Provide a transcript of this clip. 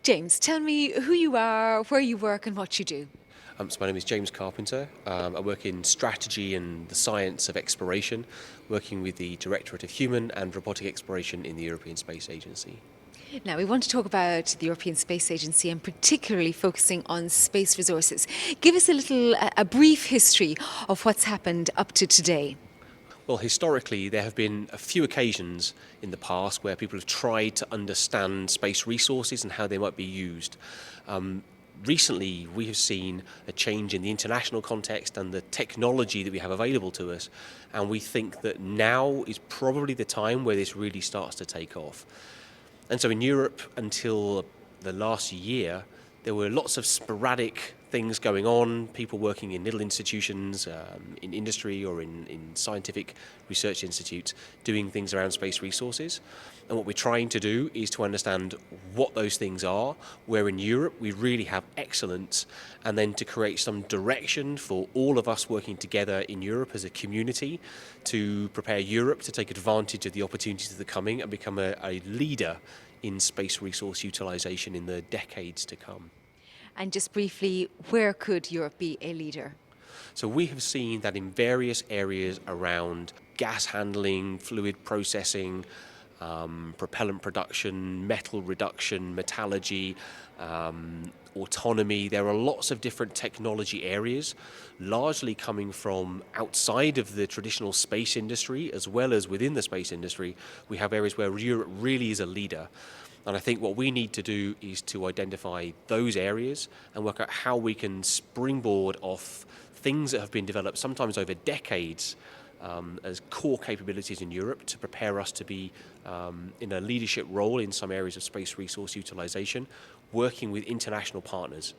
James, tell me who you are, where you work and what you do. So my name is James Carpenter. I work in strategy and the science of exploration, working with the Directorate of Human and Robotic Exploration in the European Space Agency. Now, we want to talk about the European Space Agency and particularly focusing on space resources. Give us a brief history of what's happened up to today. Well, historically, there have been a few occasions in the past where people have tried to understand space resources and how they might be used. Recently, we have seen a change in the international context and the technology that we have available to us, and we think that now is probably the time where this really starts to take off. And so in Europe, until the last year, there were lots of sporadic things going on, people working in little institutions, in industry or in scientific research institutes, doing things around space resources. And what we're trying to do is to understand what those things are, where in Europe we really have excellence, and then to create some direction for all of us working together in Europe as a community to prepare Europe to take advantage of the opportunities that are coming and become a leader in space resource utilisation in the decades to come. And just briefly, where could Europe be a leader? So we have seen that in various areas around gas handling, fluid processing, propellant production, metal reduction, metallurgy, autonomy. There are lots of different technology areas, largely coming from outside of the traditional space industry as well as within the space industry. We have areas where Europe really is a leader. And I think what we need to do is to identify those areas and work out how we can springboard off things that have been developed sometimes over decades as core capabilities in Europe to prepare us to be in a leadership role in some areas of space resource utilisation, working with international partners.